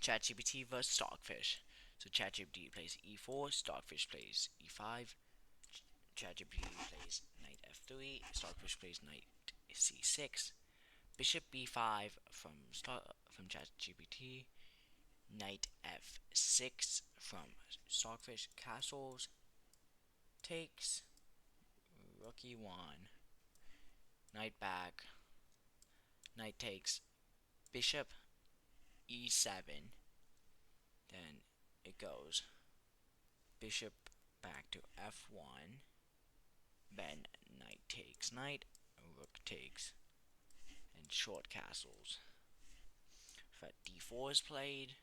ChatGPT vs Stockfish. So ChatGPT plays e4, Stockfish plays e5. ChatGPT plays knight f3, Stockfish plays knight c6. Bishop b5 from ChatGPT. Knight f6 from Stockfish. Castles takes. Rook e1. Knight back. Knight takes. Bishop e7. Then it goes bishop back to f1. Then knight takes knight. Rook takes. And short castles. But d4 is played.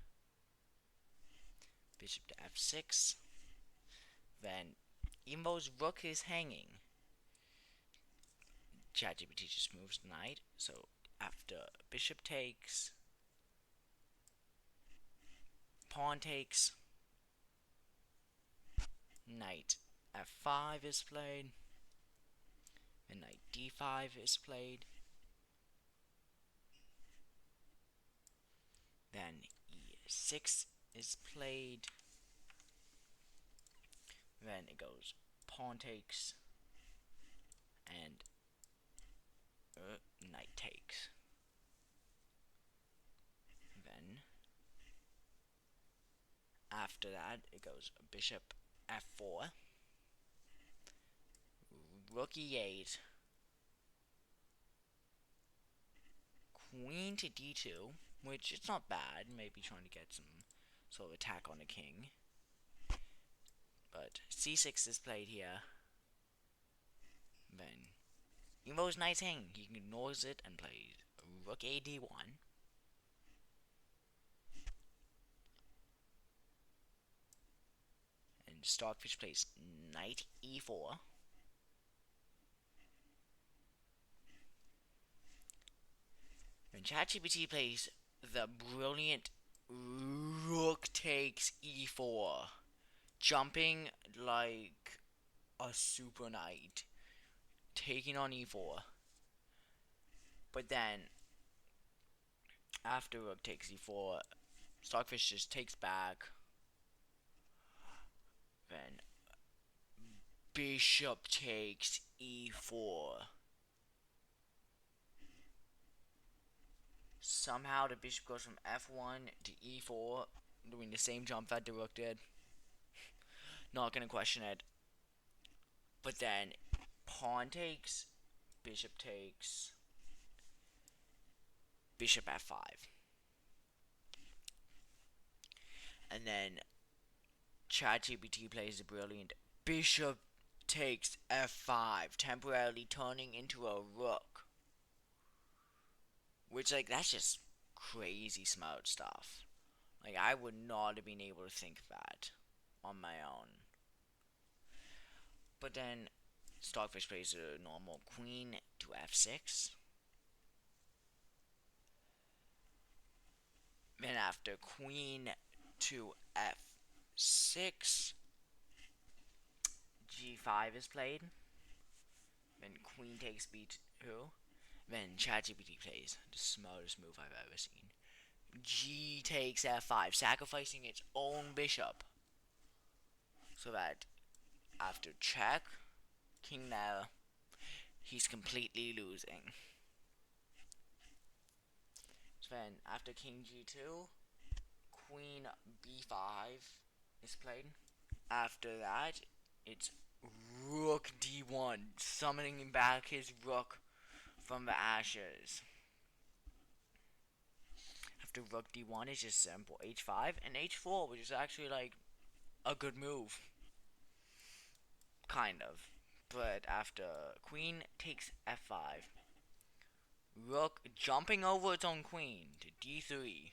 Bishop to f6. Then, even though his rook is hanging, ChatGPT just moves the knight. So after bishop takes, pawn takes, knight f5 is played, and knight d5 is played. Then e6 is played. Then it goes pawn takes and knight takes. Then after that it goes bishop f4, rook e8, queen to d2, which is not bad, maybe trying to get some sort of attack on the king. But c6 is played here. Then, even though his knight's hanging, he ignores it and plays rook a d1. And Stockfish plays knight e4. And ChatGPT plays the brilliant rook takes e4, jumping like a super knight, taking on e4. But then, after rook takes e4, Stockfish just takes back. Then, bishop takes e4. Somehow the bishop goes from f1 to e4, doing the same jump that the rook did. Not gonna question it. But then, pawn takes, bishop takes, bishop f5. And then, ChatGPT plays the brilliant bishop takes f5, temporarily turning into a rook. Which, like, that's just crazy smart stuff. Like, I would not have been able to think of that on my own. But then, Stockfish plays a normal queen to f6. Then after queen to f6, g5 is played. Then queen takes b2. Then ChatGPT plays the smartest move I've ever seen. G takes f5, sacrificing its own bishop. So that after check, king there, he's completely losing. So then after king g2, queen b5 is played. After that, it's rook d1, summoning back his rook from the ashes. After rook d1 is just simple h5 and h4, which is actually like a good move. Kind of. But after queen takes f5, rook jumping over its own queen to d3.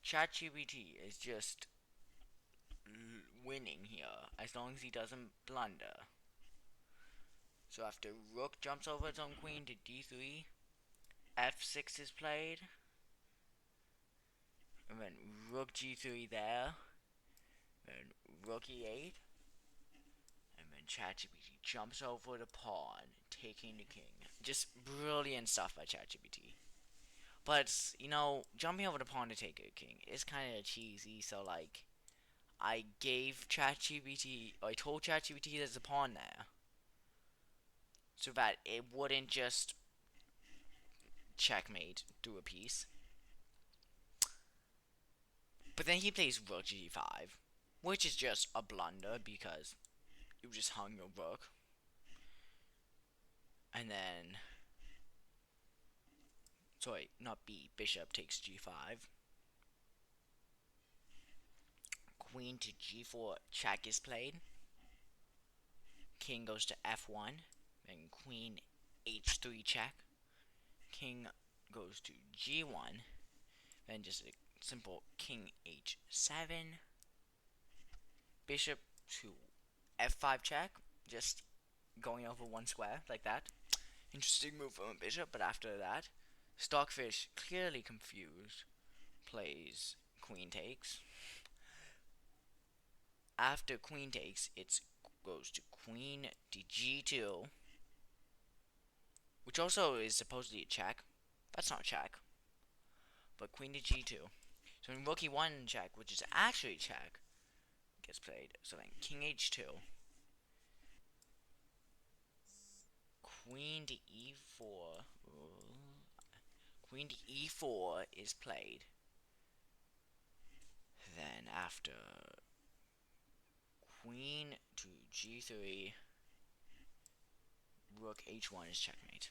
ChatGPT is just winning here as long as he doesn't blunder. So after rook jumps over its own queen to d3, f6 is played. And then rook g3 there. Then rook e8. And then ChatGPT jumps over the pawn, taking the king. Just brilliant stuff by ChatGPT. But you know, jumping over the pawn to take a king is kind of cheesy. So like, I gave ChatGPT, I told ChatGPT there's a pawn there, so that it wouldn't just checkmate do a piece. But then he plays rook g5, which is just a blunder because you just hung your rook. And then, sorry, not b, bishop takes g5. Queen to g4 check is played. King goes to f1. Then queen h3 check. King goes to g1. Then just a simple king h7. Bishop to f5 check. Just going over one square like that. Interesting move from a bishop, but after that, Stockfish, clearly confused, plays queen takes. After queen takes, it goes to queen to g2, which also is supposedly a check. That's not a check, but queen to g2. So in rook e1 check, which is actually a check, gets played. So then king h2, queen to e4. Queen to e4 is played. Then after queen to g3, rook h1 is checkmate.